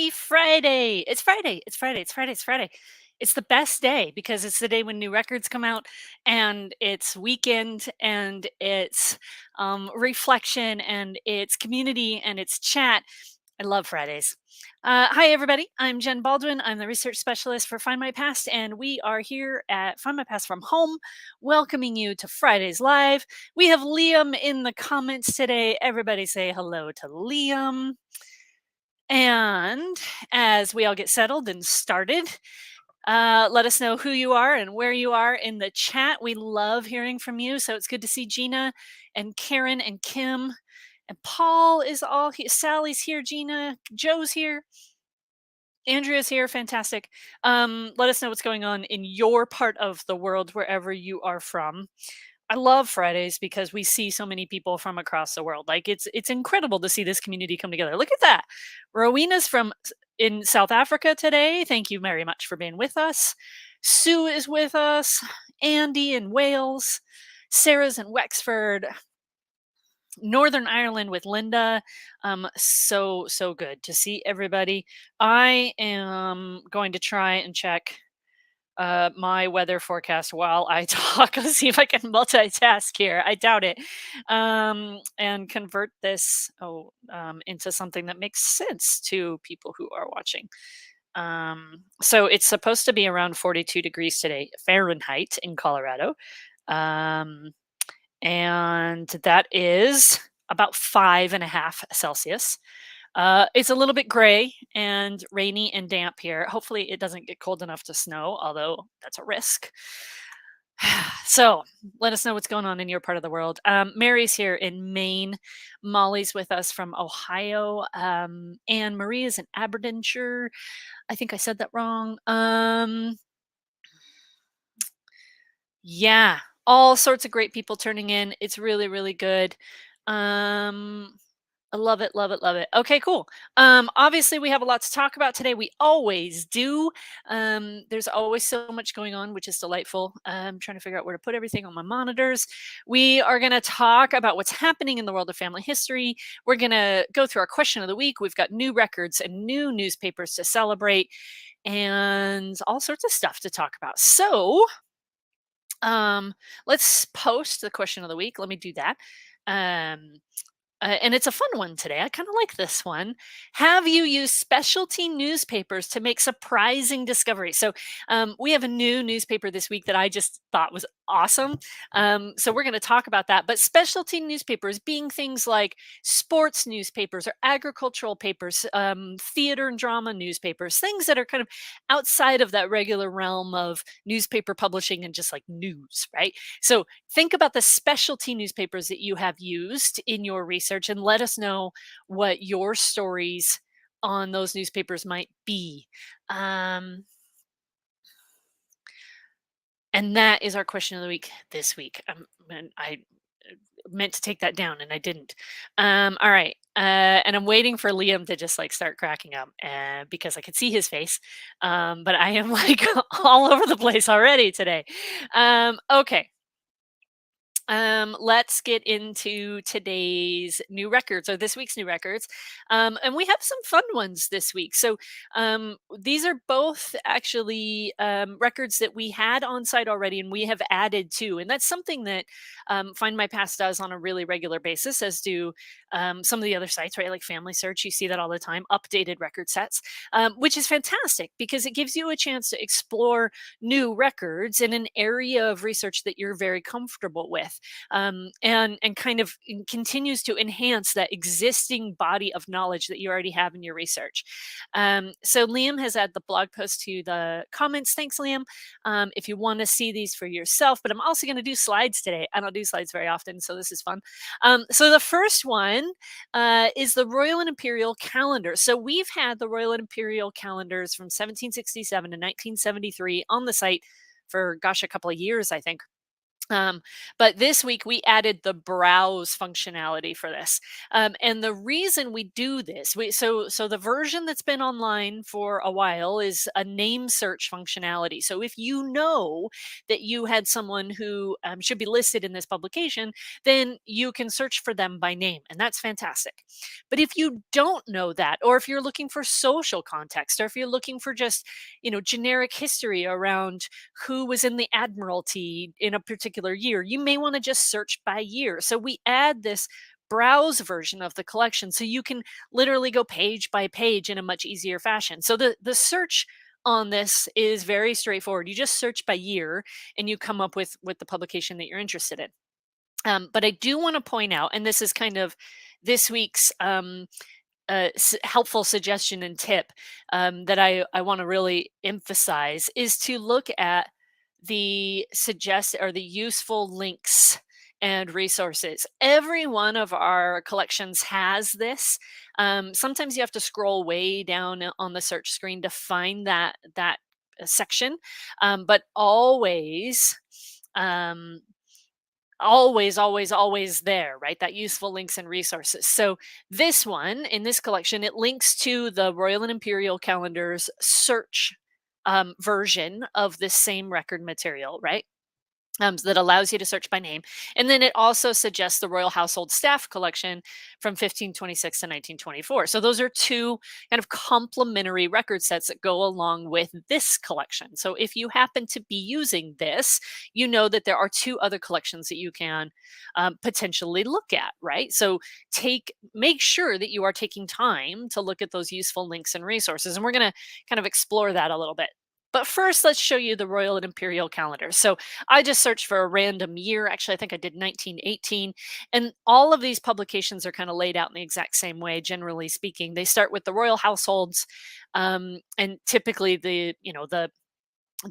Happy Friday. It's Friday. It's Friday. It's Friday. It's Friday. It's the best day because it's the day when new records come out and it's weekend and it's reflection and it's community and it's chat. I love Fridays. Hi, everybody. I'm Jen Baldwin. I'm the research specialist for Find My Past, and we are here at Find My Past from home, welcoming you to Fridays Live. We have Liam in the comments today. Everybody say hello to Liam. And as we all get settled and started, let us know who you are and where you are in the chat. We love hearing from you. So it's good to see Gina and Karen and Kim and Paul is all here. Sally's here. Gina, Joe's here. Andrea's here. Fantastic. Let us know what's going on in your part of the world, wherever you are from. I love Fridays because we see so many people from across the world. Like it's incredible to see this community come together. Look at that. Rowena's in South Africa today. Thank you very much for being with us. Sue is with us. Andy in Wales. Sarah's in Wexford. Northern Ireland with Linda. So good to see everybody. I am going to try and check my weather forecast while I talk. Let's see if I can multitask here. I doubt it. And convert this into something that makes sense to people who are watching. So it's supposed to be around 42 degrees today, Fahrenheit in Colorado. And that is about 5.5 Celsius. It's a little bit gray and rainy and damp here. Hopefully it doesn't get cold enough to snow, although that's a risk. So let us know what's going on in your part of the world. Mary's here in Maine. Molly's with us from Ohio. Anne Marie is in Aberdeenshire. I think I said that wrong. Yeah, all sorts of great people turning in. It's really, really good. I love it, love it, love it. Okay, cool. Obviously, we have a lot to talk about today. We always do. There's always so much going on, which is delightful. I'm trying to figure out where to put everything on my monitors. We are going to talk about what's happening in the world of family history. We're going to go through our question of the week. We've got new records and new newspapers to celebrate and all sorts of stuff to talk about. So, let's post the question of the week. Let me do that. And it's a fun one today. I kind of like this one. Have you used specialty newspapers to make surprising discoveries? So we have a new newspaper this week that I just thought was awesome. So we're going to talk about that. But specialty newspapers being things like sports newspapers or agricultural papers, theater and drama newspapers, things that are kind of outside of that regular realm of newspaper publishing and just like news, right? So think about the specialty newspapers that you have used in your research and let us know what your stories on those newspapers might be. And that is our question of the week this week. And I meant to take that down and I didn't. All right. And I'm waiting for Liam to just like start cracking up because I could see his face. But I am like all over the place already today. Okay. Let's get into today's new records or this week's new records. And we have some fun ones this week. So these are both actually records that we had on site already and we have added to. And that's something that Find My Past does on a really regular basis, as do some of the other sites, right? Like Family Search, you see that all the time, updated record sets, which is fantastic because it gives you a chance to explore new records in an area of research that you're very comfortable with. And kind of continues to enhance that existing body of knowledge that you already have in your research. So Liam has added the blog post to the comments. Thanks, Liam. If you want to see these for yourself, but I'm also going to do slides today. I don't do slides very often, so this is fun. So the first one is the Royal and Imperial calendar. So we've had the Royal and Imperial calendars from 1767 to 1973 on the site for, gosh, a couple of years, I think. Um, but this week we added the browse functionality for this. And the reason we do this, so the version that's been online for a while is a name search functionality. So if you know that you had someone who should be listed in this publication, then you can search for them by name, and that's fantastic. But if you don't know that, or if you're looking for social context, or if you're looking for just generic history around who was in the admiralty in a particular year, you may want to just search by year. So we add this browse version of the collection so you can literally go page by page in a much easier fashion. So the search on this is very straightforward. You just search by year and you come up with the publication that you're interested in. But I do want to point out, and this is kind of this week's helpful suggestion and tip that I want to really emphasize is to look at the suggest or the useful links and resources. Every one of our collections has this. Sometimes you have to scroll way down on the search screen to find that section, but um, always there, right? That useful links and resources. So this one in this collection, it links to the Royal and Imperial calendars search version of this same record material, right? So that allows you to search by name. And then it also suggests the Royal Household Staff Collection from 1526 to 1924. So those are two kind of complementary record sets that go along with this collection. So if you happen to be using this, you know that there are two other collections that you can potentially look at, right? So make sure that you are taking time to look at those useful links and resources. And we're going to kind of explore that a little bit. But first, let's show you the Royal and Imperial calendar. So I just searched for a random year. Actually, I think I did 1918. And all of these publications are kind of laid out in the exact same way, generally speaking. They start with the royal households, and typically the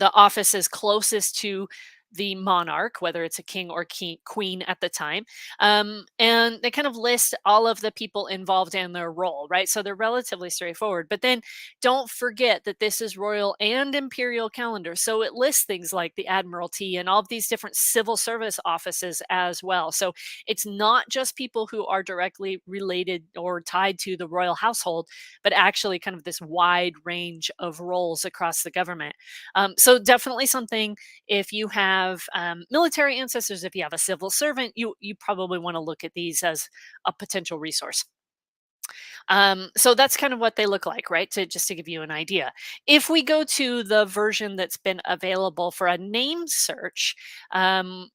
office is closest to the monarch, whether it's a king or queen at the time. And they kind of list all of the people involved in their role, right? So they're relatively straightforward. But then don't forget that this is royal and imperial calendar. So it lists things like the admiralty and all of these different civil service offices as well. So it's not just people who are directly related or tied to the royal household, but actually kind of this wide range of roles across the government. So definitely something, if you have military ancestors, if you have a civil servant, you probably want to look at these as a potential resource. So that's kind of what they look like, right? Just to give you an idea. If we go to the version that's been available for a name search,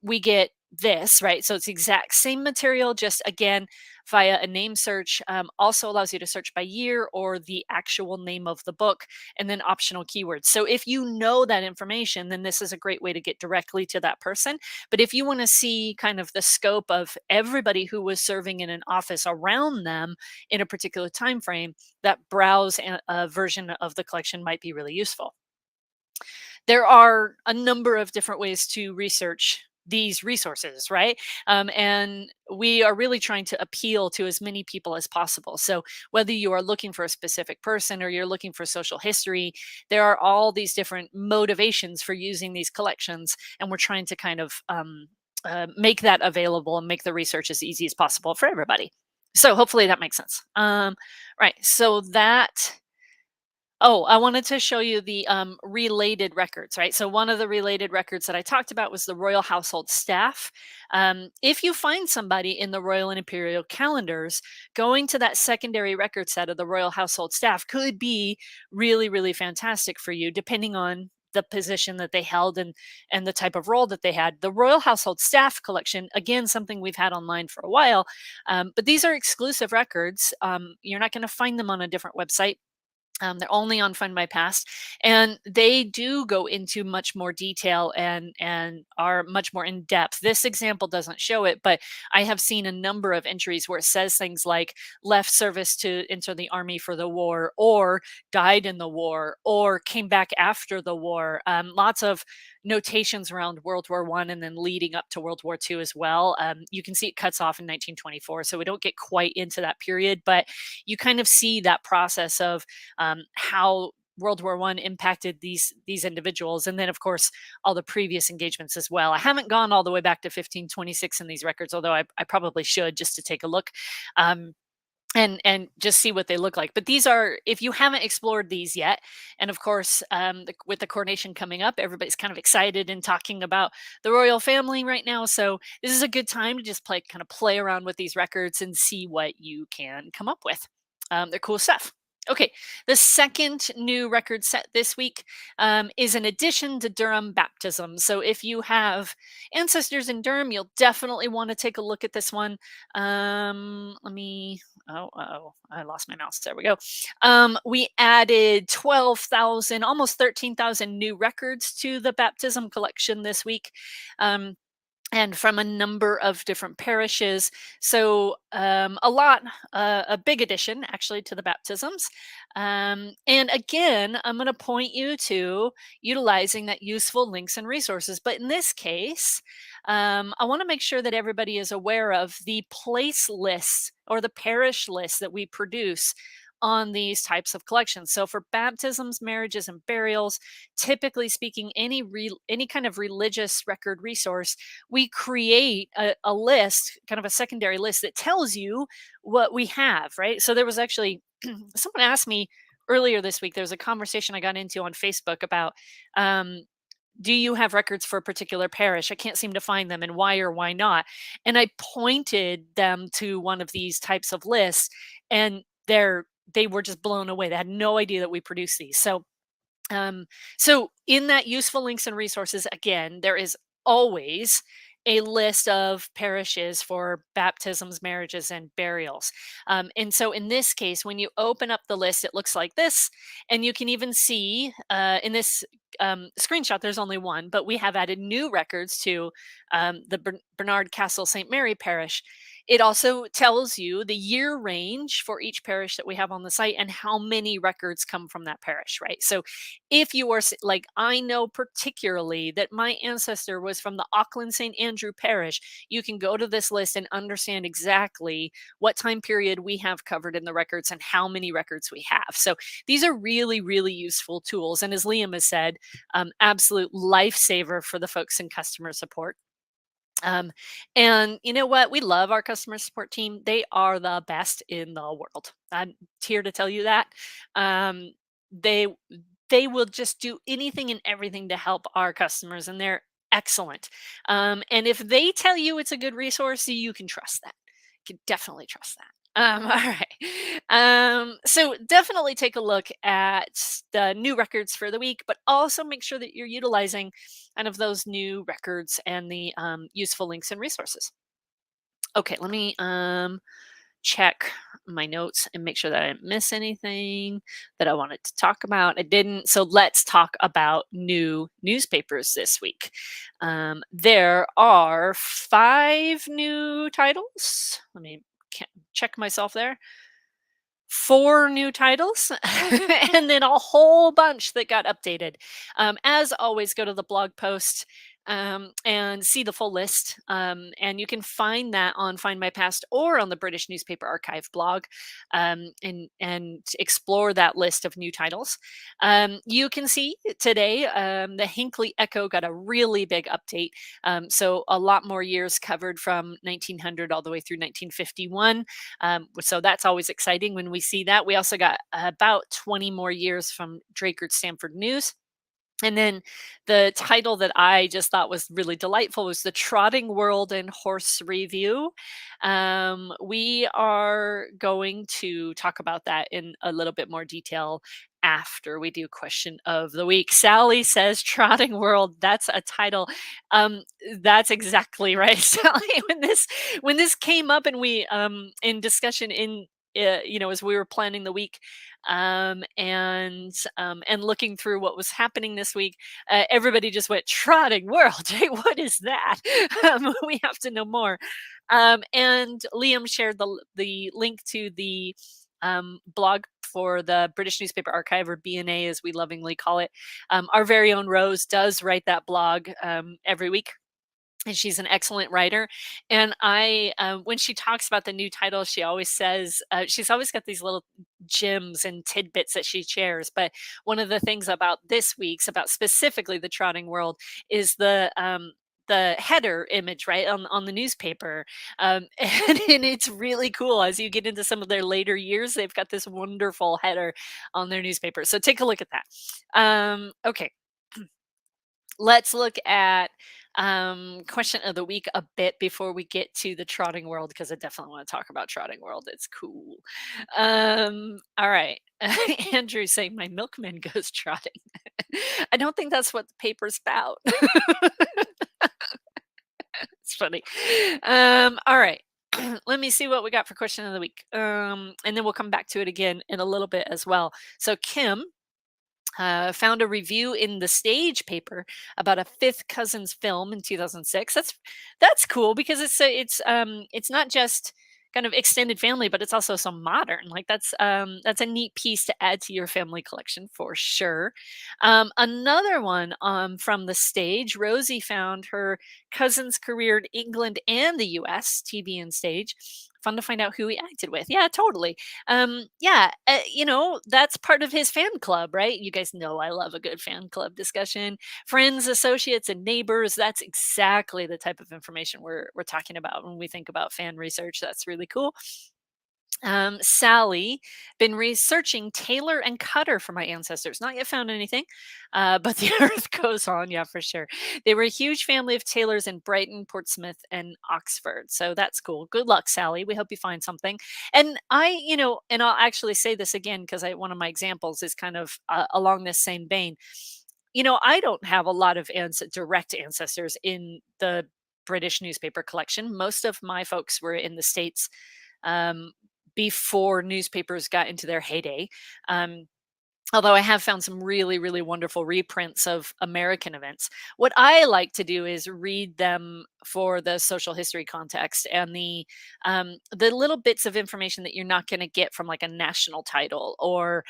we get this, right? So it's the exact same material, just again via a name search. Also allows you to search by year or the actual name of the book, and then optional keywords. So if you know that information, then this is a great way to get directly to that person. But if you want to see kind of the scope of everybody who was serving in an office around them in a particular time frame, that browse version of the collection might be really useful. There are a number of different ways to research these resources, right? And we are really trying to appeal to as many people as possible. So whether you are looking for a specific person or you're looking for social history, there are all these different motivations for using these collections, and we're trying to kind of make that available and make the research as easy as possible for everybody. So hopefully that makes sense. Right. So that. Oh, I wanted to show you the related records, right? So one of the related records that I talked about was the Royal Household Staff. If you find somebody in the Royal and Imperial calendars, going to that secondary record set of the Royal Household Staff could be really, really fantastic for you, depending on the position that they held and the type of role that they had. The Royal Household Staff collection, again, something we've had online for a while, but these are exclusive records. You're not going to find them on a different website. They're only on Findmypast, and they do go into much more detail and are much more in depth. This example doesn't show it, but I have seen a number of entries where it says things like left service to enter the army for the war, or died in the war, or came back after the war. Lots of notations around World War One and then leading up to World War Two as well. You can see it cuts off in 1924, so we don't get quite into that period, but you kind of see that process of how World War I impacted these individuals, and then of course all the previous engagements as well. I haven't gone all the way back to 1526 in these records, although I probably should, just to take a look. And just see what they look like. But these are, if you haven't explored these yet, and of course, with the coronation coming up, everybody's kind of excited and talking about the royal family right now. So this is a good time to just play around with these records and see what you can come up with. They're cool stuff. Okay, the second new record set this week is an addition to Durham baptism. So if you have ancestors in Durham, you'll definitely want to take a look at this one. Let me I lost my mouse. There we go. We added 12,000, almost 13,000 new records to the baptism collection this week. And from a number of different parishes. So a big addition actually to the baptisms. And again, I'm going to point you to utilizing that useful links and resources. But in this case, I want to make sure that everybody is aware of the place lists or the parish lists that we produce on these types of collections. So for baptisms, marriages, and burials, typically speaking, any kind of religious record resource, we create a list, kind of a secondary list that tells you what we have, right? So there was actually someone asked me earlier this week, there was a conversation I got into on Facebook about do you have records for a particular parish? I can't seem to find them, and why or why not? And I pointed them to one of these types of lists, and they were just blown away. They had no idea that we produce these. Um, so in that useful links and resources, again, there is always a list of parishes for baptisms, marriages, and burials. And so in this case, when you open up the list, it looks like this. And you can even see in this screenshot, there's only one, but we have added new records to the Bernard Castle St. Mary Parish. It also tells you the year range for each parish that we have on the site and how many records come from that parish, right? So if you are like, I know particularly that my ancestor was from the Auckland St. Andrew Parish, you can go to this list and understand exactly what time period we have covered in the records and how many records we have. So these are really, really useful tools. And as Liam has said, absolute lifesaver for the folks in customer support. And you know what? We love our customer support team. They are the best in the world. I'm here to tell you that. They will just do anything and everything to help our customers, and they're excellent. And if they tell you it's a good resource, you can trust that. You can definitely trust that. All right. So definitely take a look at the new records for the week, but also make sure that you're utilizing kind of those new records and the useful links and resources. Okay, let me check my notes and make sure that I didn't miss anything that I wanted to talk about. I didn't. So let's talk about new newspapers this week. There are 5 new titles. Let me check myself there. 4 new titles and then a whole bunch that got updated. As always, go to the blog post and see the full list. And you can find that on Findmypast or on the British Newspaper Archive blog, and explore that list of new titles. You can see today the Hinckley Echo got a really big update. So a lot more years covered from 1900 all the way through 1951. So that's always exciting when we see that. We also got about 20 more years from Drakert Stamford News. And then the title that I just thought was really delightful was The Trotting World and Horse Review. We are going to talk about that in a little bit more detail after we do question of the week. Sally says Trotting World, that's a title. That's exactly right, Sally. When this came up and we in discussion in as we were planning the week, and looking through what was happening this week, everybody just went Trotting World. Hey, what is that? We have to know more. And Liam shared the link to the blog for the British Newspaper Archive, or BNA as we lovingly call it. Our very own Rose does write that blog every week. And she's an excellent writer. And when she talks about the new titles, she always says, she's always got these little gems and tidbits that she shares. But one of the things about this week's, about specifically the trotting world, is the header image, right, on the newspaper. And it's really cool as you get into some of their later years. They've got this wonderful header on their newspaper. So take a look at that. Okay, let's look at question of the week a bit before we get to the trotting world, because I definitely want to talk about trotting world. It's cool. All right. Andrew saying my milkman goes trotting. I don't think that's what the paper's about. It's funny. All right. Let me see what we got for question of the week. And then we'll come back to it again in a little bit as well. So Kim found a review in the Stage paper about a Fifth Cousins film in 2006. That's cool, because it's not just kind of extended family, but it's also so modern. Like that's a neat piece to add to your family collection for sure. Another one from the Stage, Rosie found her cousin's career in England and the U.S. TV and stage. Fun to find out who he acted with. Yeah, totally. Yeah, that's part of his fan club, right? You guys know I love a good fan club discussion. Friends, associates, and neighbors. That's exactly the type of information we're talking about when we think about fan research. That's really cool. Sally, been researching Taylor and Cutter for my ancestors. Not yet found anything, but the earth goes on. Yeah, for sure. They were a huge family of Taylors in Brighton, Portsmouth, and Oxford. So that's cool. Good luck, Sally. We hope you find something. And and I'll actually say this again, because one of my examples is kind of along this same vein. I don't have a lot of direct ancestors in the British newspaper collection. Most of my folks were in the States um, before newspapers got into their heyday. Um, Although I have found some really, really wonderful reprints of American events. What I like to do is read them for the social history context and the little bits of information that you're not going to get from like a national title, or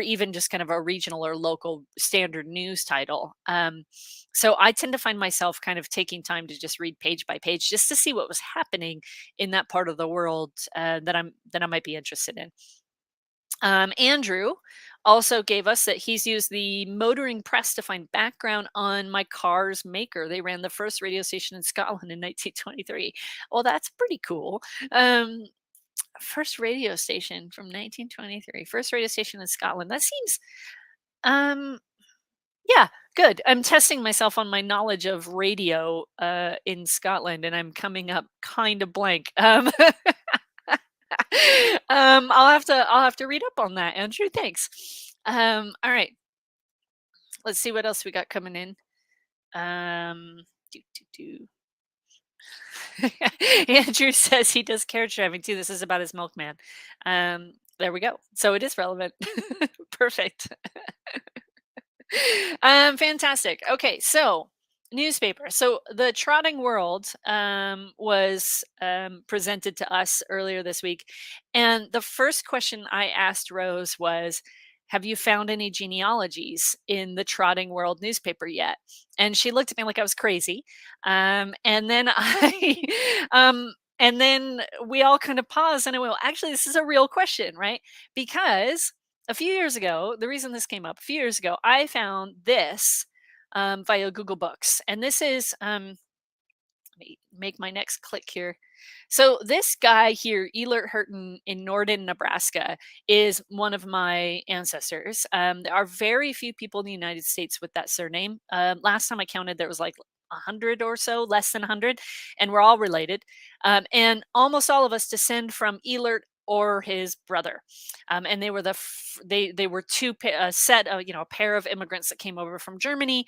even just kind of a regional or local standard news title. So I tend to find myself kind of taking time to just read page by page, just to see what was happening in that part of the world that I might be interested in. Andrew also gave us that he's used the motoring press to find background on my car's maker. They ran the first radio station in Scotland in 1923. Well, that's pretty cool. First radio station from 1923. First radio station in Scotland. That seems, um, yeah, good. I'm testing myself on my knowledge of radio in Scotland, and I'm coming up kind of blank. I'll have to read up on that, Andrew. Thanks. All right. Let's see what else we got coming in. Do, do, do. Andrew says he does carriage driving too. This is about his milkman. There we go. So it is relevant. Perfect. Fantastic. Okay, so newspaper. So the Trotting World was presented to us earlier this week, and the first question I asked Rose was, "Have you found any genealogies in the Trotting World newspaper yet?" And she looked at me like I was crazy, and then and then we all kind of paused, and I went, well, "Actually, this is a real question, right?" Because a few years ago, the reason this came up a few years ago, I found this via Google Books. And this is, let me make my next click here. So this guy here, Elert Hurton in Norden, Nebraska, is one of my ancestors. There are very few people in the United States with that surname. Last time I counted, there was like 100 or so, less than 100, and we're all related. And almost all of us descend from Elert or his brother. And they were they were a pair of immigrants that came over from Germany,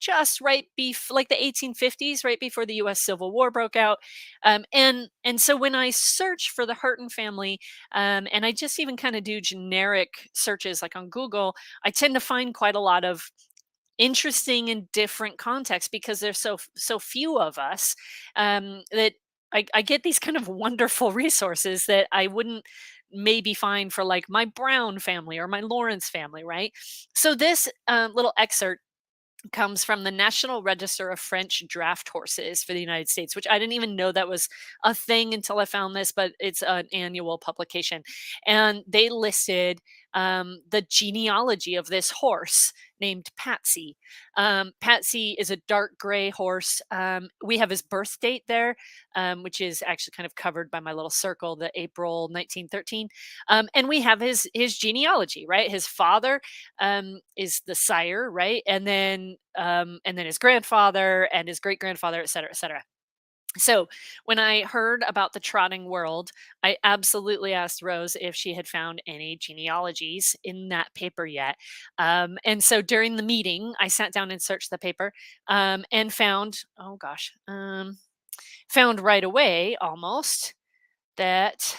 just right like the 1850s, right before the U.S. Civil War broke out. And so when I search for the Hurton family, and I just even kind of do generic searches like on Google, I tend to find quite a lot of interesting and different contexts, because there's so few of us, that I get these kind of wonderful resources that I wouldn't maybe find for like my Brown family or my Lawrence family, right? So this little excerpt comes from the National Register of French Draft Horses for the United States, which I didn't even know that was a thing until I found this, but it's an annual publication. And they listed the genealogy of this horse named Patsy. Patsy is a dark gray horse. We have his birth date there, which is actually kind of covered by my little circle, the April 1913. And we have his genealogy, right? His father is the sire, right? And then his grandfather and his great grandfather, et cetera, et cetera. So when I heard about the trotting world, I absolutely asked Rose if she had found any genealogies in that paper yet. And so during the meeting, I sat down and searched the paper and found, oh gosh, found right away almost that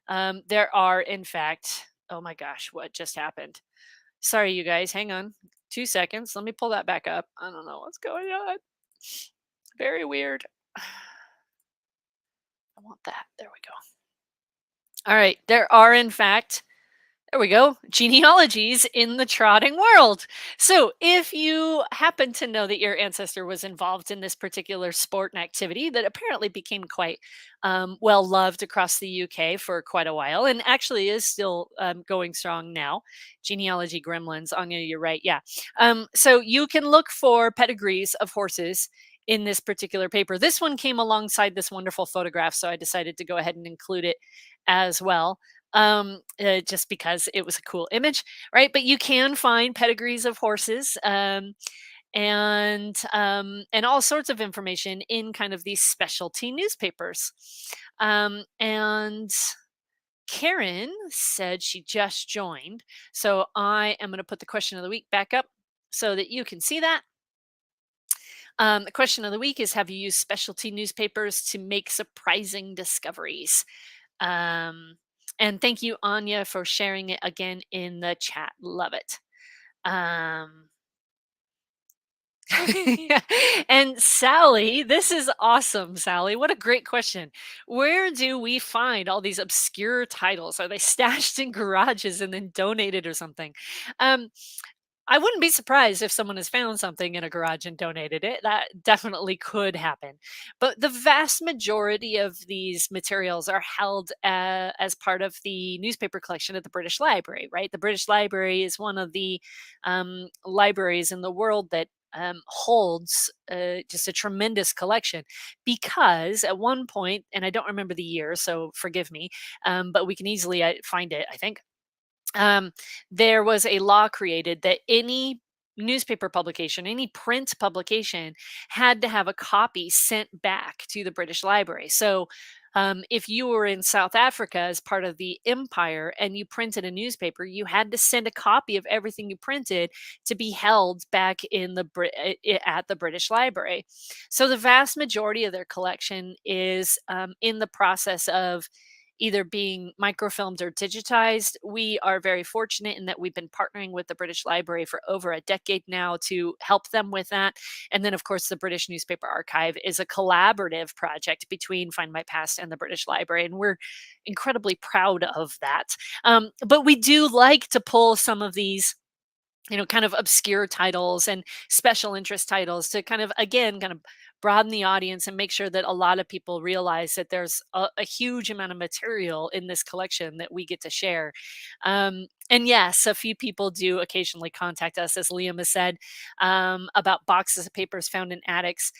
there are, in fact, oh my gosh, what just happened? Sorry, you guys, hang on 2 seconds. Let me pull that back up. I don't know what's going on. Very weird. I want that. There we go. All right. There are, in fact, there we go, genealogies in the trotting world. So, if you happen to know that your ancestor was involved in this particular sport and activity that apparently became quite well loved across the UK for quite a while and actually is still going strong now, genealogy gremlins, Anya, you're right. Yeah. So, you can look for pedigrees of horses in this particular paper. This one came alongside this wonderful photograph, so I decided to go ahead and include it as well, just because it was a cool image, right? But you can find pedigrees of horses, and all sorts of information in kind of these specialty newspapers. And Karen said she just joined, so I am going to put the question of the week back up so that you can see that. The question of the week is: have you used specialty newspapers to make surprising discoveries? Um, and thank you, Anya, for sharing it again in the chat. Love it. Um, and Sally, this is awesome, Sally. What a great question. Where do we find all these obscure titles? Are they stashed in garages and then donated or something? Um, I wouldn't be surprised if someone has found something in a garage and donated it. That definitely could happen. But the vast majority of these materials are held as part of the newspaper collection at the British Library, right? The British Library is one of the libraries in the world that holds just a tremendous collection because at one point, and I don't remember the year, so forgive me, but we can easily find it, I think. um, there was a law created that any newspaper publication, any print publication, had to have a copy sent back to the British Library. So, if you were in South Africa as part of the empire and you printed a newspaper, you had to send a copy of everything you printed to be held back in the at the British Library. So the vast majority of their collection is in the process of either being microfilmed or digitized. We are very fortunate in that we've been partnering with the British Library for over a decade now to help them with that. And then, of course, the British Newspaper Archive is a collaborative project between Find My Past and the British Library. And we're incredibly proud of that. But we do like to pull some of these kind of obscure titles and special interest titles to kind of, again, kind of broaden the audience and make sure that a lot of people realize that there's a huge amount of material in this collection that we get to share. And yes, a few people do occasionally contact us, as Liam has said, about boxes of papers found in attics.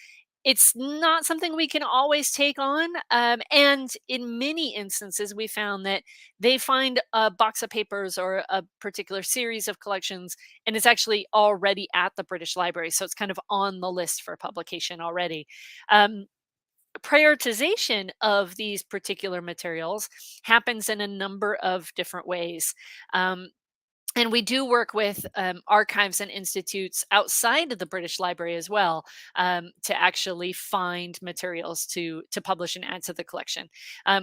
It's not something we can always take on. And in many instances, we found that they find a box of papers or a particular series of collections, and it's actually already at the British Library. So it's kind of on the list for publication already. Um, Prioritization of these particular materials happens in a number of different ways. And we do work with archives and institutes outside of the British Library as well, to actually find materials to publish and add to the collection.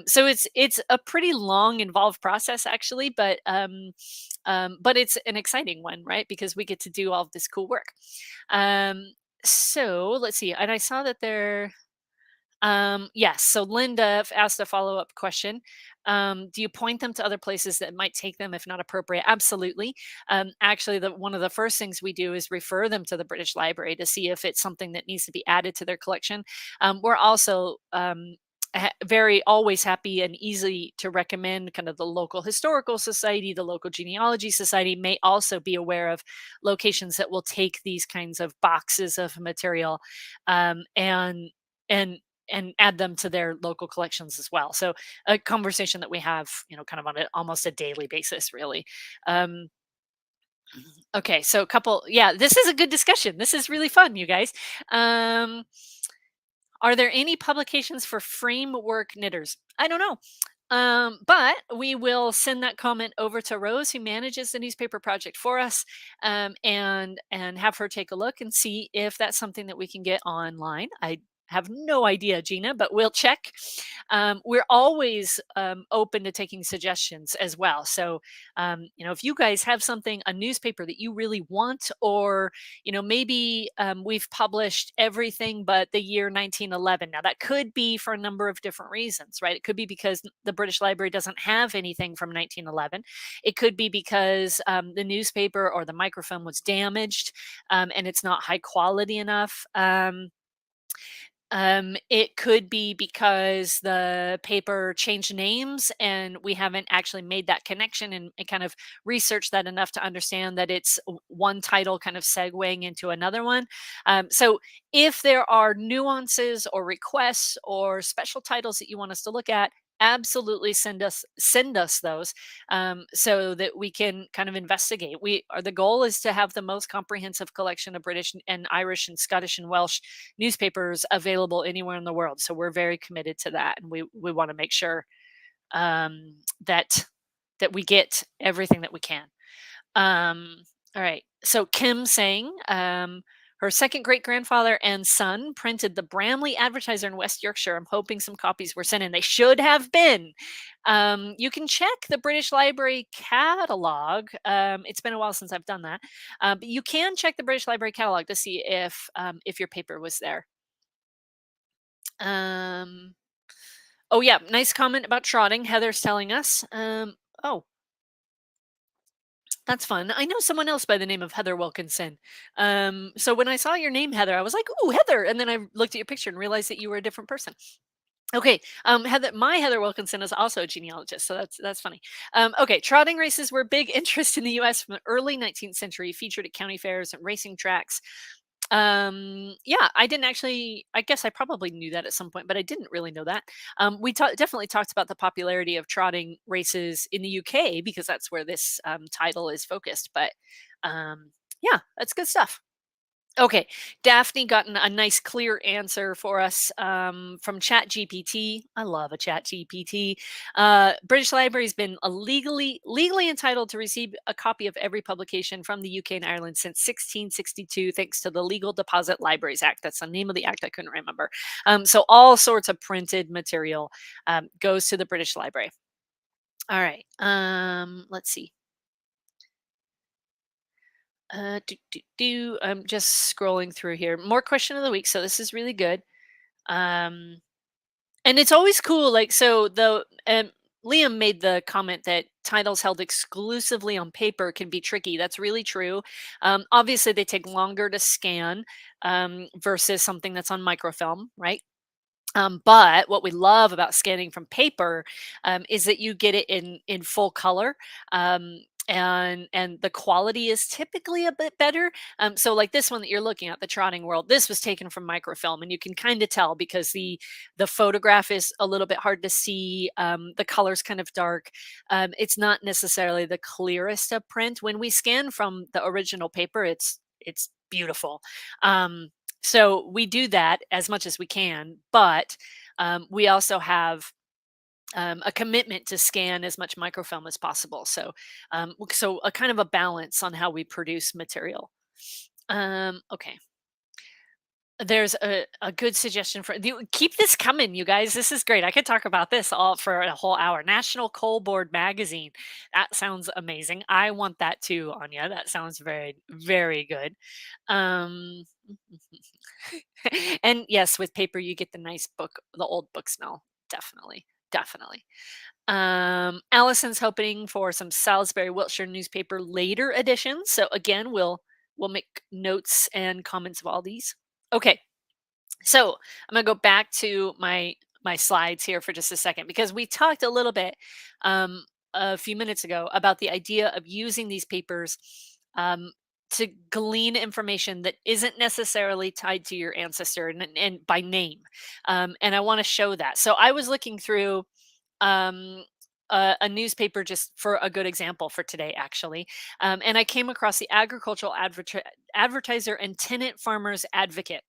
So it's a pretty long, involved process, actually, but it's an exciting one, right? Because we get to do all of this cool work. So let's see. And I saw that there. Yes. So Linda asked a follow up question. Do you point them to other places that might take them if not appropriate? Absolutely. Actually, one of the first things we do is refer them to the British Library to see if it's something that needs to be added to their collection. We're also very always happy and easy to recommend kind of the local historical society, the local genealogy society may also be aware of locations that will take these kinds of boxes of material um, and and and add them to their local collections as well. So a conversation that we have, kind of on almost a daily basis, really. Um, okay, so a couple, yeah, this is a good discussion. This is really fun, you guys. Um, are there any publications for framework knitters? I don't know. But we will send that comment over to Rose, who manages the newspaper project for us, and have her take a look and see if that's something that we can get online. I have no idea, Gina, but we'll check. We're always open to taking suggestions as well. So, if you guys have something, a newspaper that you really want, or maybe we've published everything but the year 1911. Now, that could be for a number of different reasons, right? It could be because the British Library doesn't have anything from 1911. It could be because the newspaper or the microfilm was damaged and it's not high quality enough. It could be because the paper changed names and we haven't actually made that connection and kind of researched that enough to understand that it's one title kind of segueing into another one. So if there are nuances or requests or special titles that you want us to look at, absolutely send us those, so that we can kind of investigate. We are The goal is to have the most comprehensive collection of British and Irish and Scottish and Welsh newspapers available anywhere in the world. So we're very committed to that, and we want to make sure um, that we get everything that we can. All right. So Kim saying her second great grandfather and son printed the Bramley Advertiser in West Yorkshire. I'm hoping some copies were sent in. They should have been. You can check the British Library catalog. It's been a while since I've done that, but you can check the British Library catalog to see if your paper was there. Um, oh yeah, nice comment about trotting. Heather's telling us. Oh, that's fun. I know someone else by the name of Heather Wilkinson. So when I saw your name, Heather, I was like, "Ooh, Heather!" And then I looked at your picture and realized that you were a different person. Okay, my Heather Wilkinson is also a genealogist, so that's funny. Okay, trotting races were big interest in the U.S. from the early 19th century, featured at county fairs and racing tracks. Yeah, I didn't actually, I guess I probably knew that at some point, but I didn't really know that. We definitely talked about the popularity of trotting races in the UK because that's where this title is focused. But yeah, that's good stuff. Okay, Daphne got a nice clear answer for us from Chat GPT. I love a Chat GPT. British Library has been legally entitled to receive a copy of every publication from the UK and Ireland since 1662, thanks to the Legal Deposit Libraries Act. That's the name of the act. I couldn't remember. So all sorts of printed material goes to the British Library. All right. Let's see. I'm just scrolling through here. More question of the week. So this is really good. Um, and it's always cool. Like, so Liam made the comment that titles held exclusively on paper can be tricky. That's really true. Obviously, they take longer to scan versus something that's on microfilm, right? But what we love about scanning from paper is that you get it in full color. And the quality is typically a bit better. So like this one that you're looking at, the Trotting World, this was taken from microfilm, and you can kind of tell because the photograph is a little bit hard to see. The color's kind of dark. It's not necessarily the clearest of print. When we scan from the original paper, it's beautiful. So we do that as much as we can, but we also have a commitment to scan as much microfilm as possible. So a kind of a balance on how we produce material. Okay. There's a good suggestion for you. Keep this coming, you guys. This is great. I could talk about this all for a whole hour. National Coal Board Magazine. That sounds amazing. I want that too, Anya. That sounds very, very good. Um, And yes, with paper, you get the nice book, the old book smell. Definitely. Definitely. Allison's hoping for some Salisbury Wiltshire newspaper later editions. So again, we'll make notes and comments of all these. Okay, so I'm gonna go back to my slides here for just a second because we talked a little bit um, a few minutes ago about the idea of using these papers um, to glean information that isn't necessarily tied to your ancestor and by name. And I want to show that. So I was looking through um, a newspaper just for a good example for today, actually. And I came across the Agricultural Advertiser and Tenant Farmers Advocate.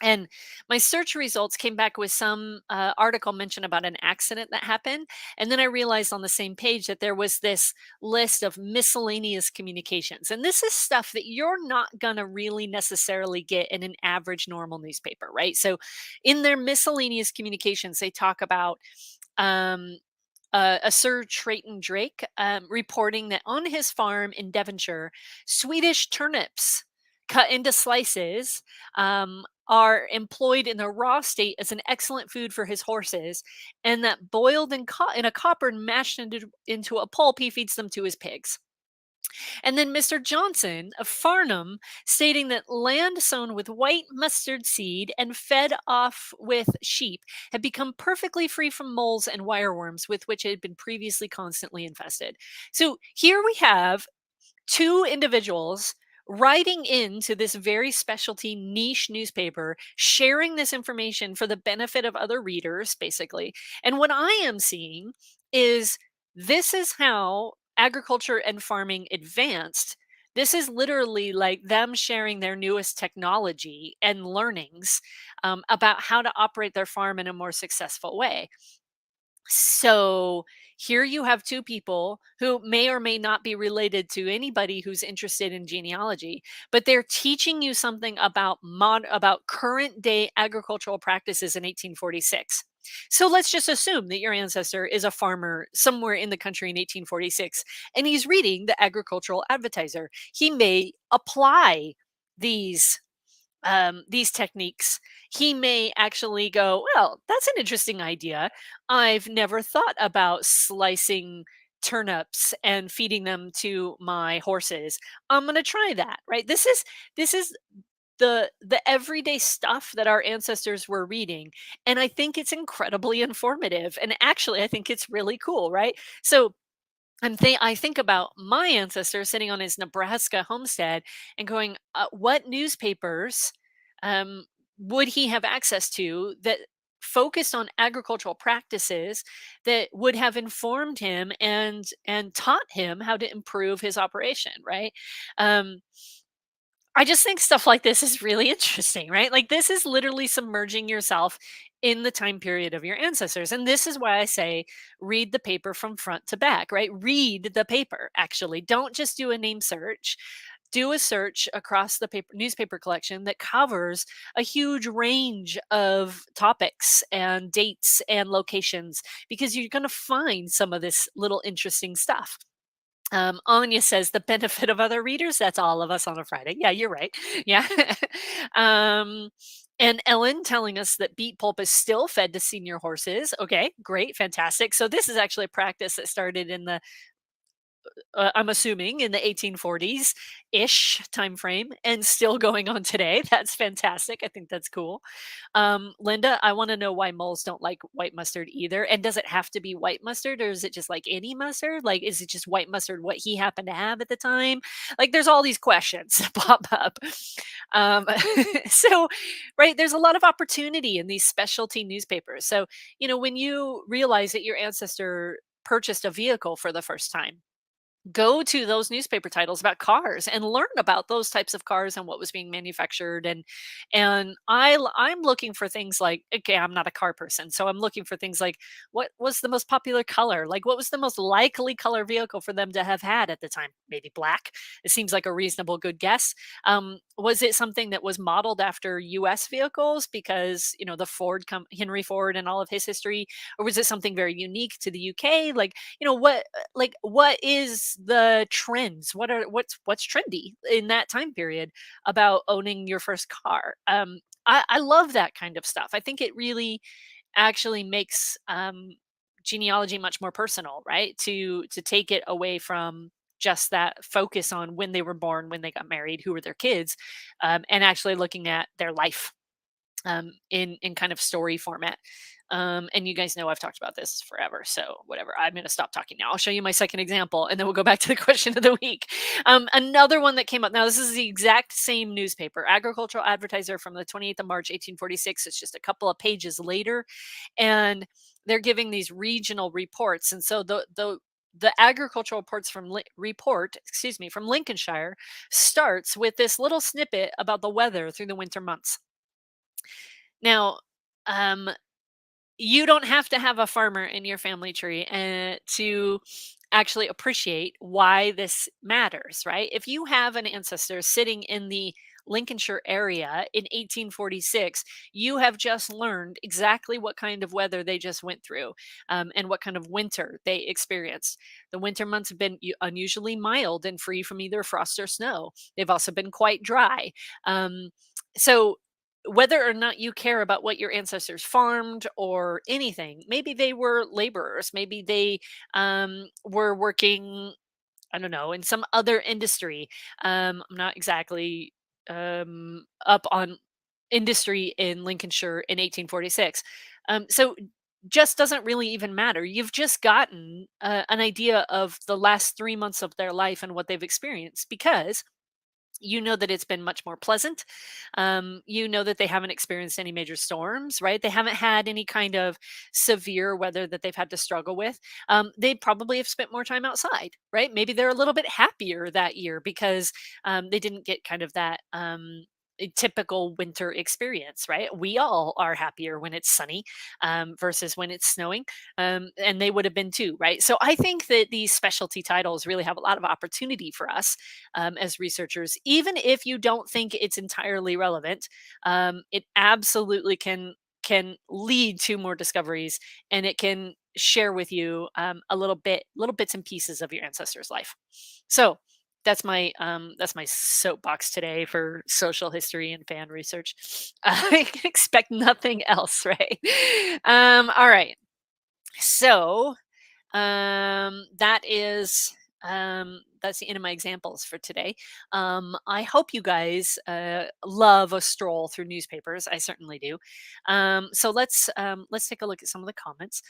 And my search results came back with some article mention about an accident that happened. And then I realized on the same page that there was this list of miscellaneous communications. And this is stuff that you're not going to really necessarily get in an average normal newspaper, right? So in their miscellaneous communications, they talk about um, a Sir Trayton Drake reporting that on his farm in Devonshire, Swedish turnips cut into slices are employed in the raw state as an excellent food for his horses, and that boiled in a copper and mashed into a pulp, he feeds them to his pigs. And then Mr. Johnson of Farnham stating that land sown with white mustard seed and fed off with sheep had become perfectly free from moles and wireworms with which it had been previously constantly infested. So here we have two individuals writing into this very specialty niche newspaper, sharing this information for the benefit of other readers, basically. And what I am seeing is this is how agriculture and farming advanced. This is literally like them sharing their newest technology and learnings about how to operate their farm in a more successful way. So here you have two people who may or may not be related to anybody who's interested in genealogy, but they're teaching you something about about current day agricultural practices in 1846. So let's just assume that your ancestor is a farmer somewhere in the country in 1846 and he's reading the Agricultural Advertiser. He may apply these these techniques, he may actually go, well, that's an interesting idea. I've never thought about slicing turnips and feeding them to my horses. I'm going to try that, right? This is the everyday stuff that our ancestors were reading, and I think it's incredibly informative, and actually I think it's really cool, right? So I think about my ancestor sitting on his Nebraska homestead and going, what newspapers um, would he have access to that focused on agricultural practices that would have informed him and taught him how to improve his operation, right? Um, I just think stuff like this is really interesting, right? Like this is literally submerging yourself in the time period of your ancestors. And this is why I say read the paper from front to back, right? Read the paper, actually. Don't just do a name search. Do a search across the newspaper collection that covers a huge range of topics and dates and locations because you're going to find some of this little interesting stuff. Anya says the benefit of other readers. That's all of us on a Friday. Yeah, you're right. Yeah. um, and Ellen telling us that beet pulp is still fed to senior horses. Okay, great, fantastic. So this is actually a practice that started in the I'm assuming in the 1840s ish time frame and still going on today. That's fantastic. I think that's cool. Linda, I want to know why moles don't like white mustard either. And does it have to be white mustard or is it just like any mustard? Like, is it just white mustard what he happened to have at the time? Like, there's all these questions that pop up. Um, so, right, there's a lot of opportunity in these specialty newspapers. So, when you realize that your ancestor purchased a vehicle for the first time, go to those newspaper titles about cars and learn about those types of cars and what was being manufactured I'm looking for things like, okay, I'm not a car person, so I'm looking for things like what was the most popular color, like what was the most likely color vehicle for them to have had at the time. Maybe black. It seems like a reasonable good guess. Was it something that was modeled after US vehicles because the Henry Ford and all of his history, or was it something very unique to the UK? What is the trends, what's trendy in that time period about owning your first car. I love that kind of stuff. I think it really actually makes genealogy much more personal, right? To take it away from just that focus on when they were born, when they got married, who were their kids, and actually looking at their life in kind of story format. And you guys know I've talked about this forever, so whatever. I'm going to stop talking now. I'll show you my second example, and then we'll go back to the question of the week. Another one that came up. Now, this is the exact same newspaper, Agricultural Advertiser, from the 28th of March, 1846. It's just a couple of pages later, and they're giving these regional reports. And so the agricultural reports excuse me, from Lincolnshire starts with this little snippet about the weather through the winter months. Now, um, you don't have to have a farmer in your family tree to actually appreciate why this matters, right? If you have an ancestor sitting in the Lincolnshire area in 1846, you have just learned exactly what kind of weather they just went through, and what kind of winter they experienced. The winter months have been unusually mild and free from either frost or snow. They've also been quite dry. So whether or not you care about what your ancestors farmed or anything, maybe they were laborers, maybe they were working, I don't know, in some other industry. I'm not exactly up on industry in Lincolnshire in 1846. So just doesn't really even matter. You've just gotten an idea of the last 3 months of their life and what they've experienced, because you know that it's been much more pleasant. You know that they haven't experienced any major storms, right? They haven't had any kind of severe weather that they've had to struggle with. They probably have spent more time outside, right? Maybe they're a little bit happier that year because they didn't get kind of that a typical winter experience, right? We all are happier when it's sunny versus when it's snowing, and they would have been too, right? So I think that these specialty titles really have a lot of opportunity for us as researchers, even if you don't think it's entirely relevant. It absolutely can lead to more discoveries, and it can share with you little bits and pieces of your ancestors' life. So that's my soapbox today for social history and fan research. I expect nothing else, right? All right. So that is that's the end of my examples for today. I hope you guys love a stroll through newspapers. I certainly do. So let's take a look at some of the comments.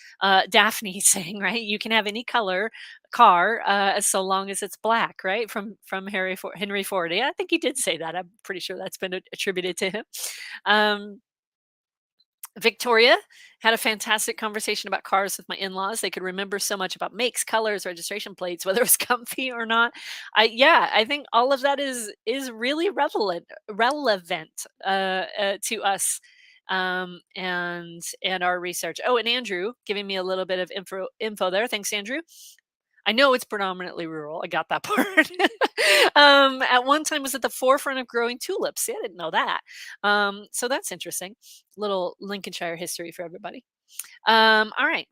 Daphne saying, right, you can have any color car so long as it's black, right? From Henry Ford. Yeah, I think he did say that. I'm pretty sure that's been attributed to him. Um, Victoria had a fantastic conversation about cars with my in-laws. They could remember so much about makes, colors, registration plates, whether it's comfy or not. I think all of that is really relevant to us and our research. Oh, and Andrew giving me a little bit of info there. Thanks, Andrew. I know it's predominantly rural. I got that part. At one time was at the forefront of growing tulips. See, I didn't know that. So that's interesting. Little Lincolnshire history for everybody. All right.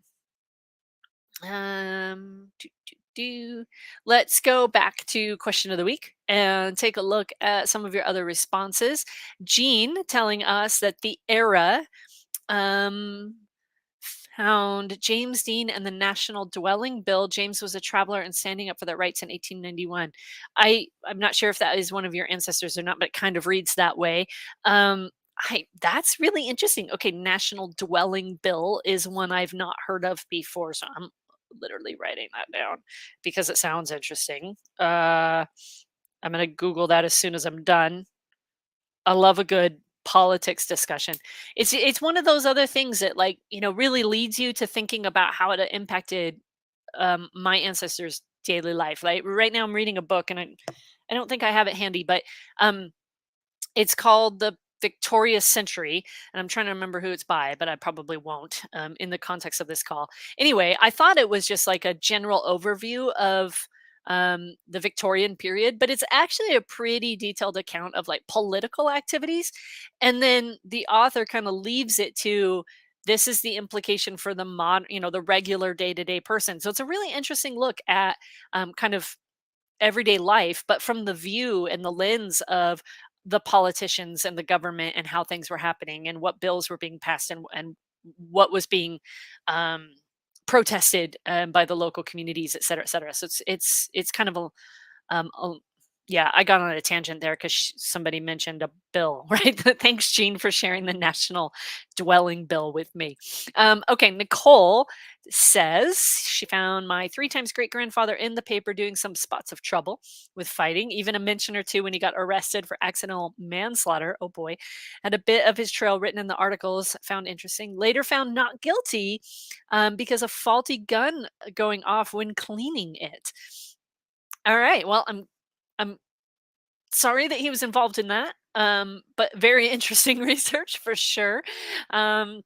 Do, do, do. Let's go back to question of the week and take a look at some of your other responses. Jean telling us that the era found James Dean and the National Dwelling Bill. James was a traveler and standing up for their rights in 1891. I'm not sure if that is one of your ancestors or not, but it kind of reads that way. That's really interesting. Okay, National Dwelling Bill is one I've not heard of before, so I'm literally writing that down because it sounds interesting. I'm going to Google that as soon as I'm done. I love a good politics discussion. It's one of those other things that, like, really leads you to thinking about how it impacted my ancestors' daily life. Like right now I'm reading a book, and I don't think I have it handy, but it's called The Victorious Century, and I'm trying to remember who it's by, but I probably won't in the context of this call. Anyway, I thought it was just like a general overview of the Victorian period, but it's actually a pretty detailed account of like political activities. And then the author kind of leaves it to, this is the implication for the the regular day to day person. So it's a really interesting look at kind of everyday life, but from the view and the lens of the politicians and the government and how things were happening and what bills were being passed and what was being um, protested by the local communities, et cetera, et cetera. So it's kind of a yeah, I got on a tangent there because somebody mentioned a bill, right? Thanks, Jean, for sharing the national dwelling bill with me. Okay, Nicole says she found my 3 times great grandfather in the paper doing some spots of trouble with fighting, even a mention or two when he got arrested for accidental manslaughter. Oh boy. Had a bit of his trail written in the articles, found interesting. Later found not guilty because of faulty gun going off when cleaning it. All right. Well, I'm sorry that he was involved in that, but very interesting research for sure. Um,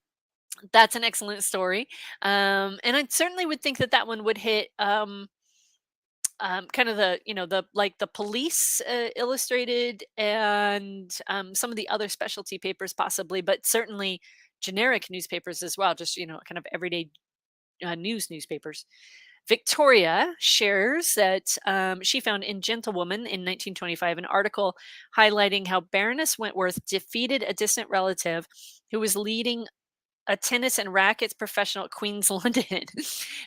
that's an excellent story, and I certainly would think that that one would hit kind of the the like the Police Illustrated and some of the other specialty papers possibly, but certainly generic newspapers as well. Just kind of everyday newspapers. Victoria shares that she found in Gentlewoman in 1925 an article highlighting how Baroness Wentworth defeated a distant relative who was leading a tennis and rackets professional at Queen's London.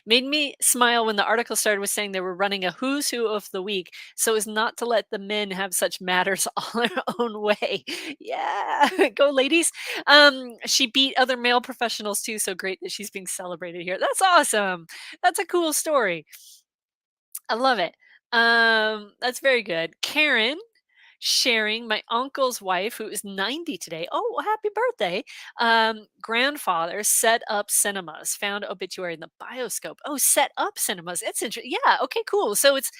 Made me smile when the article started with saying they were running a who's who of the week so as not to let the men have such matters all their own way. Yeah, go ladies. She beat other male professionals too, so great that she's being celebrated here. That's awesome. That's a cool story. I love it. That's very good. Karen sharing my uncle's wife, who is 90 today. Oh, well, happy birthday. Grandfather set up cinemas, found obituary in the bioscope. Oh, set up cinemas. It's interesting. Yeah. Okay, cool. So it's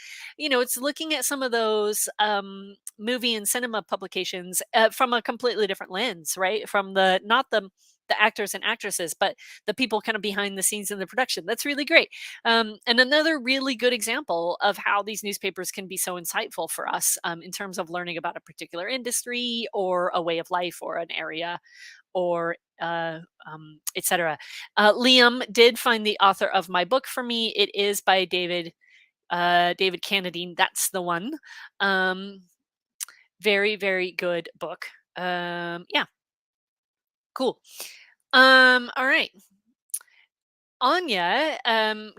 looking at some of those movie and cinema publications from a completely different lens, right? From not the actors and actresses, but the people kind of behind the scenes in the production. That's really great. And another really good example of how these newspapers can be so insightful for us in terms of learning about a particular industry or a way of life or an area or etc. Liam did find the author of my book for me. It is by David Cannadine. That's the one. Very, very good book. Yeah, cool. All right. Anya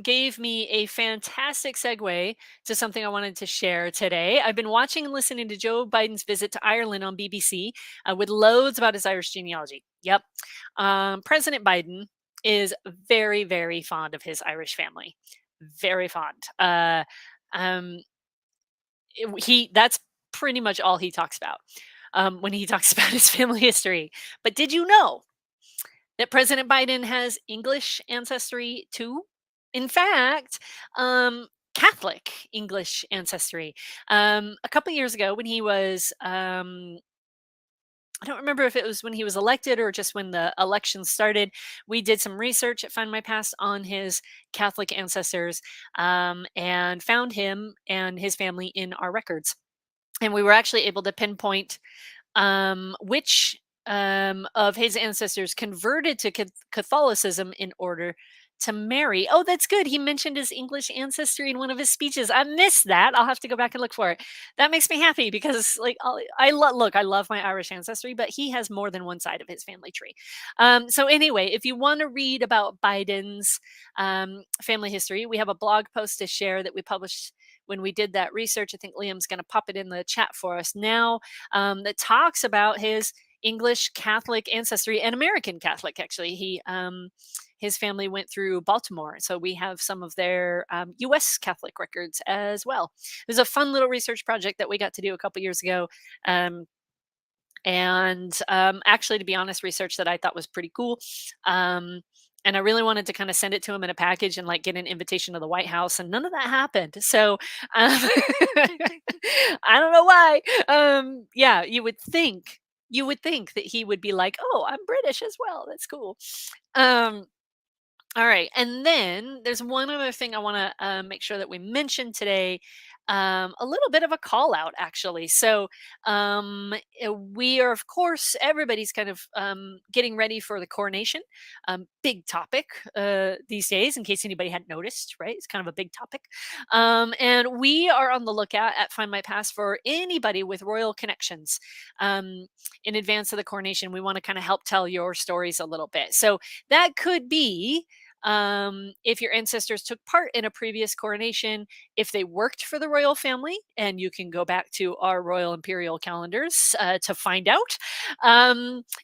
gave me a fantastic segue to something I wanted to share today. I've been watching and listening to Joe Biden's visit to Ireland on BBC with loads about his Irish genealogy. Yep. President Biden is very, very fond of his Irish family. Very fond. Um, that's pretty much all he talks about when he talks about his family history. But did you know that President Biden has English ancestry too? In fact, Catholic English ancestry. A couple years ago, when he was, I don't remember if it was when he was elected or just when the election started, we did some research at Find My Past on his Catholic ancestors and found him and his family in our records. And we were actually able to pinpoint which of his ancestors converted to Catholicism in order to marry. Oh, that's good. He mentioned his English ancestry in one of his speeches. I missed that. I'll have to go back and look for it. That makes me happy because, like, look, I love my Irish ancestry, but he has more than one side of his family tree. So anyway, if you want to read about Biden's family history, we have a blog post to share that we published when we did that research. I think Liam's going to pop it in the chat for us now. That talks about his English Catholic ancestry and American Catholic. Actually, his family went through Baltimore, so we have some of their U.S. Catholic records as well. It was a fun little research project that we got to do a couple years ago. Actually, to be honest, research that I thought was pretty cool. And I really wanted to kind of send it to him in a package and like get an invitation to the White House, and none of that happened. So I don't know why. Yeah, you would think that he would be like, "Oh, I'm British as well. That's cool." Um, all right, and then there's one other thing I want to make sure that we mention today. a little bit of a call out, actually. So, we are, of course, everybody's kind of getting ready for the coronation. Big topic these days, in case anybody hadn't noticed, right? It's kind of a big topic. And we are on the lookout at Find My Pass for anybody with royal connections in advance of the coronation. We want to kind of help tell your stories a little bit. So that could be if your ancestors took part in a previous coronation, if they worked for the royal family, and you can go back to our royal imperial calendars to find out,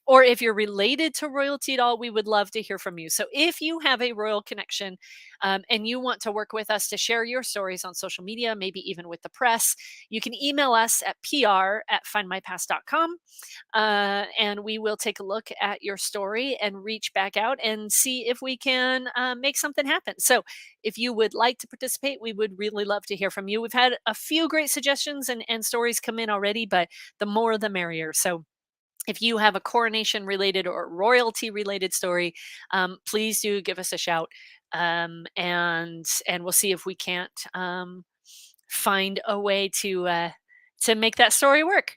or if you're related to royalty at all, we would love to hear from you. So if you have a royal connection and you want to work with us to share your stories on social media, maybe even with the press, you can email us at pr@findmypast.com, and we will take a look at your story and reach back out and see if we can make something happen. So, if you would like to participate, we would really love to hear from you. We've had a few great suggestions and stories come in already, but the more the merrier. So, if you have a coronation related or royalty related story, please do give us a shout, and we'll see if we can't find a way to make that story work.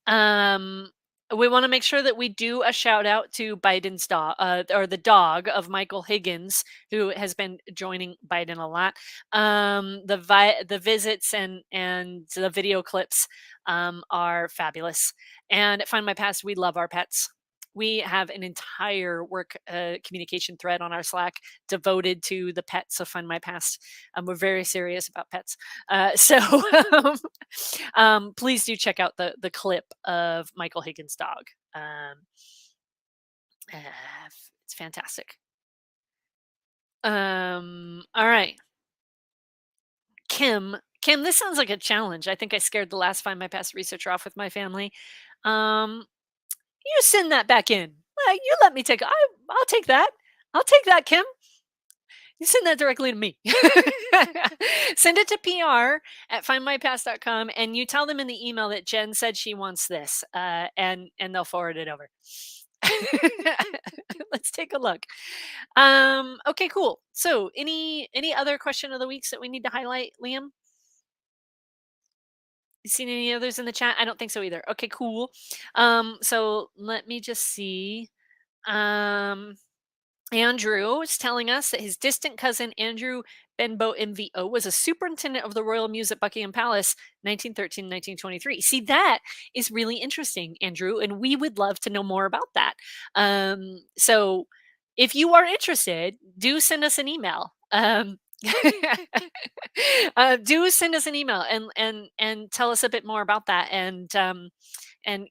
Um, we want to make sure that we do a shout out to Biden's dog, or the dog of Michael Higgins, who has been joining Biden a lot. The visits and the video clips are fabulous. And at Find My Past, we love our pets. We have an entire work communication thread on our Slack devoted to the pets of Find My Past. We're very serious about pets. So um, please do check out the clip of Michael Higgins' dog. Um, uh, it's fantastic. All right, Kim. Kim, this sounds like a challenge. I think I scared the last Find My Past researcher off with my family. Um, you send that back in. You let me take. I'll take that. I'll take that, Kim. You send that directly to me. Send it to pr@findmypast.com, and you tell them in the email that Jen said she wants this, and they'll forward it over. Let's take a look. Okay, cool. So, any other question of the weeks that we need to highlight, Liam? You seen any others in the chat? I don't think so either. Okay, cool. So let me just see. Um, Andrew is telling us that his distant cousin, Andrew Benbow MVO, was a superintendent of the Royal Mews at Buckingham Palace, 1913 1923. See, that is really interesting, Andrew, and we would love to know more about that. So if you are interested, do send us an email. Do send us an email and tell us a bit more about that, and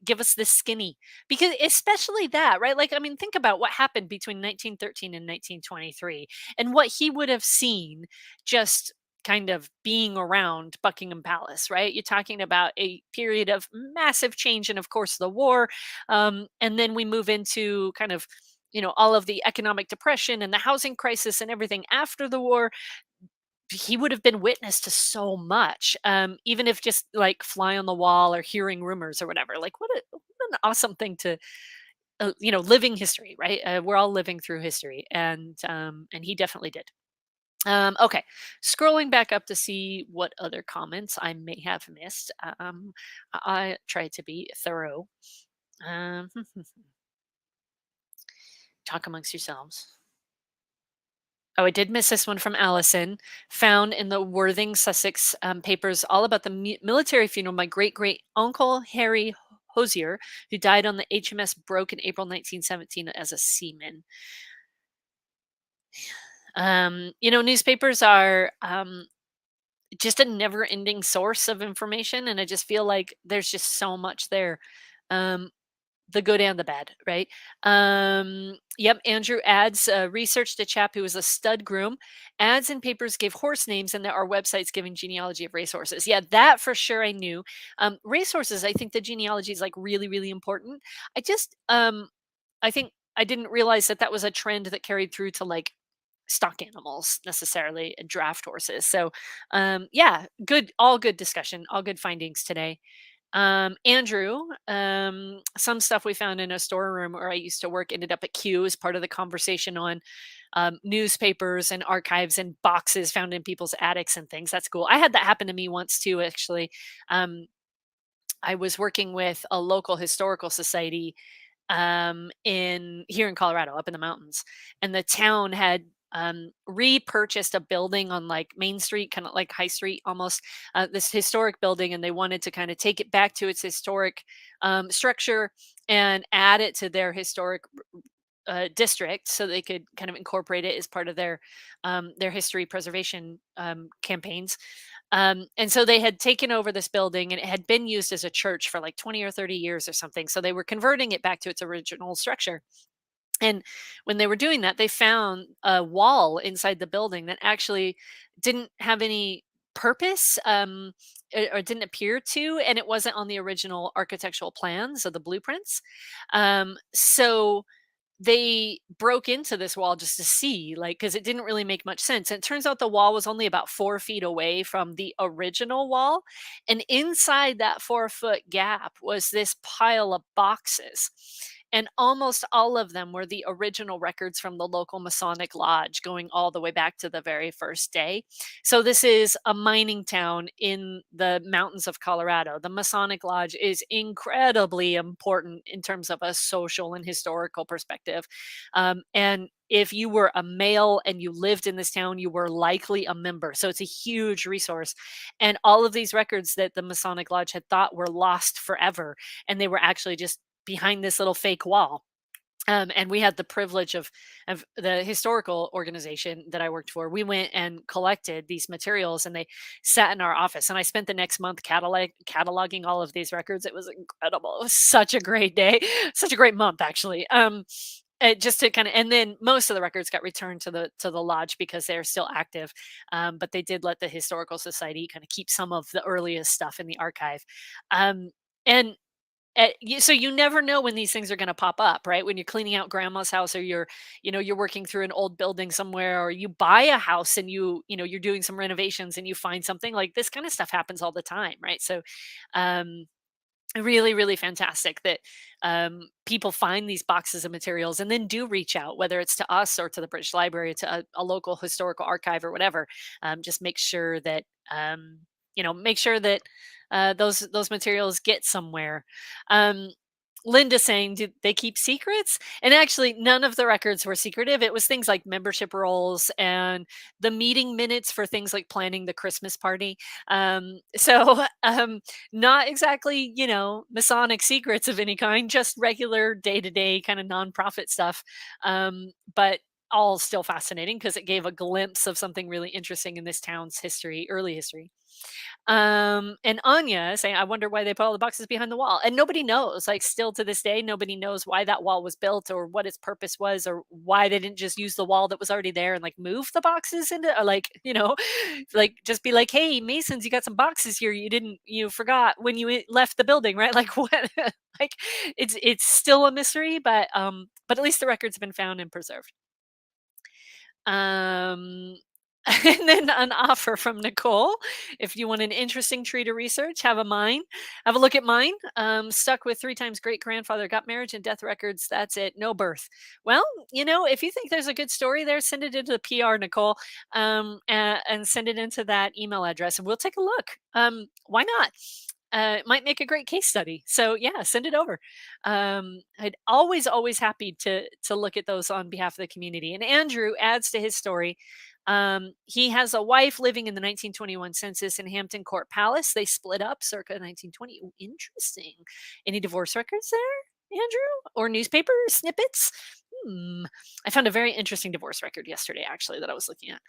give us this skinny, because especially that, right? Like, I mean, think about what happened between 1913 and 1923 and what he would have seen just kind of being around Buckingham Palace, right? You're talking about a period of massive change, and of course the war, and then we move into kind of, all of the economic depression and the housing crisis and everything after the war. He would have been witness to so much, even if just like fly on the wall or hearing rumors or whatever. Like, what an awesome thing to, living history, right? We're all living through history, and he definitely did. Okay, scrolling back up to see what other comments I may have missed. I try to be thorough. Um, talk amongst yourselves. Oh, I did miss this one from Allison. Found in the Worthing, Sussex papers all about the military funeral of my great great uncle Harry Hosier, who died on the HMS Broke in April 1917 as a seaman. Newspapers are just a never ending source of information. And I just feel like there's just so much there. Um, the good and the bad, right? Yep, Andrew adds, researched a chap who was a stud groom. Ads and papers gave horse names, and there are websites giving genealogy of racehorses. Yeah, that for sure I knew. Racehorses, I think the genealogy is like really, really important. I think I didn't realize that that was a trend that carried through to like stock animals necessarily, and draft horses. So, yeah, all good discussion, all good findings today. Andrew, some stuff we found in a storeroom where I used to work ended up at Q as part of the conversation on newspapers and archives and boxes found in people's attics and things. That's cool. I had that happen to me once too, actually. Um, I was working with a local historical society in here in Colorado, up in the mountains, and the town had repurchased a building on like Main Street, kind of like High Street almost, this historic building, and they wanted to kind of take it back to its historic structure and add it to their historic district so they could kind of incorporate it as part of their history preservation campaigns. And so they had taken over this building and it had been used as a church for like 20 or 30 years or something. So they were converting it back to its original structure. And when they were doing that, they found a wall inside the building that actually didn't have any purpose, or didn't appear to, and it wasn't on the original architectural plans of the blueprints. So they broke into this wall just to see, like, because it didn't really make much sense. And it turns out the wall was only about 4 feet away from the original wall. And inside that 4 foot gap was this pile of boxes. And almost all of them were the original records from the local Masonic lodge going all the way back to the very first day. So this is a mining town in the mountains of Colorado. The Masonic Lodge is incredibly important in terms of a social and historical perspective. And if you were a male and you lived in this town, you were likely a member. So it's a huge resource. And all of these records that the Masonic Lodge had thought were lost forever, and they were actually just behind this little fake wall. And we had the privilege of the historical organization that I worked for. We went and collected these materials, and they sat in our office. And I spent the next month cataloging all of these records. It was incredible. It was such a great day, such a great month, actually. Just to kind of, and then most of the records got returned to the lodge because they're still active. But they did let the historical society kind of keep some of the earliest stuff in the archive. And so you never know when these things are going to pop up, right? When you're cleaning out grandma's house, or you're working through an old building somewhere, or you buy a house and you're doing some renovations and you find something like this. Kind of stuff happens all the time, right? So, um, really, really fantastic that people find these boxes of materials and then do reach out, whether it's to us or to the British Library, to a local historical archive or whatever. Just make sure that those materials get somewhere. Um, Linda saying, "Do they keep secrets?" And actually, none of the records were secretive. It was things like membership rolls and the meeting minutes for things like planning the Christmas party. So, not exactly, Masonic secrets of any kind, just regular day to day kind of nonprofit stuff. But all still fascinating because it gave a glimpse of something really interesting in this town's history, early history. And Anya saying, "I wonder why they put all the boxes behind the wall." And nobody knows. Like, still to this day, nobody knows why that wall was built, or what its purpose was, or why they didn't just use the wall that was already there and like move the boxes into, or like, like just be like, "Hey, Masons, you got some boxes here. You forgot when you left the building, right?" Like, what? Like, it's still a mystery, but at least the records have been found and preserved. Um, and then an offer from Nicole. If you want an interesting tree to research, have a look at mine. Stuck with 3 times great grandfather, got marriage and death records. That's it. No birth. Well, if you think there's a good story there, send it into the PR, Nicole, and send it into that email address, and we'll take a look. Why not? It might make a great case study. So yeah, send it over. I'd always happy to look at those on behalf of the community. And Andrew adds to his story. He has a wife living in the 1921 census in Hampton Court Palace. They split up circa 1920. Ooh, interesting. Any divorce records there, Andrew, or newspaper snippets? I found a very interesting divorce record yesterday, actually, that I was looking at.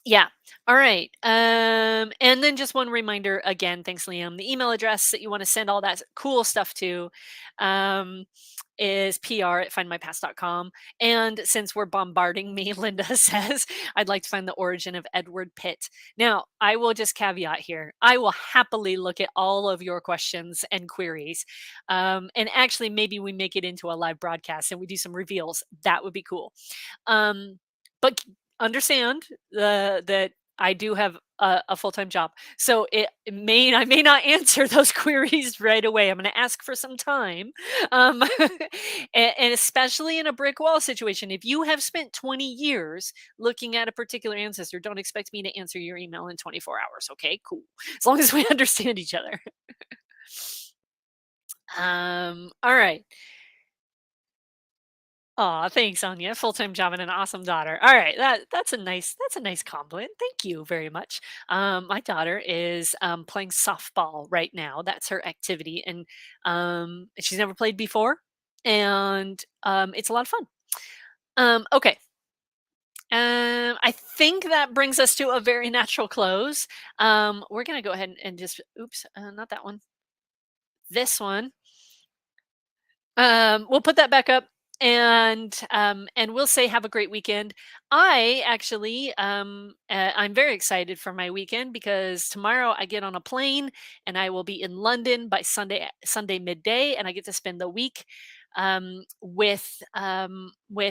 Yeah. All right. And then just one reminder again, thanks, Liam. The email address that you want to send all that cool stuff to um, is pr@findmypast.com. And since we're bombarding me, Linda says, "I'd like to find the origin of Edward Pitt." Now, I will just caveat here. I will happily look at all of your questions and queries. And actually, maybe we make it into a live broadcast and we do some reveals. That would be cool. But understand that I do have a full-time job. So I may not answer those queries right away. I'm gonna ask for some time. Um, and especially in a brick wall situation, if you have spent 20 years looking at a particular ancestor, don't expect me to answer your email in 24 hours. Okay, cool. As long as we understand each other. All right. Aw, thanks, Anya. Full-time job and an awesome daughter. All right, that's a nice compliment. Thank you very much. My daughter is playing softball right now. That's her activity, and she's never played before, and it's a lot of fun. Okay, I think that brings us to a very natural close. We're gonna go ahead and just, oops, not that one. This one. We'll put that back up and we'll say have a great weekend. I actually I'm very excited for my weekend because tomorrow I get on a plane and I will be in London by Sunday midday, and I get to spend the week with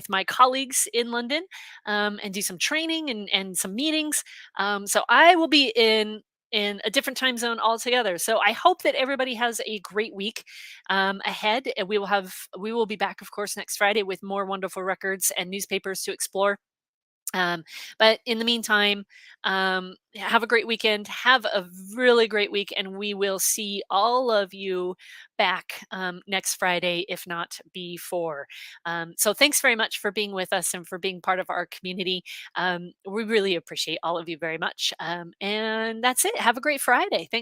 my colleagues in London, and do some training and some meetings. So I will be in a different time zone altogether. So I hope that everybody has a great week ahead. And we will be back, of course, next Friday with more wonderful records and newspapers to explore. Um, but in the meantime, have a great weekend. Have a really great week, and we will see all of you back next Friday, if not before. So, thanks very much for being with us and for being part of our community. We really appreciate all of you very much. And that's it. Have a great Friday. Thanks.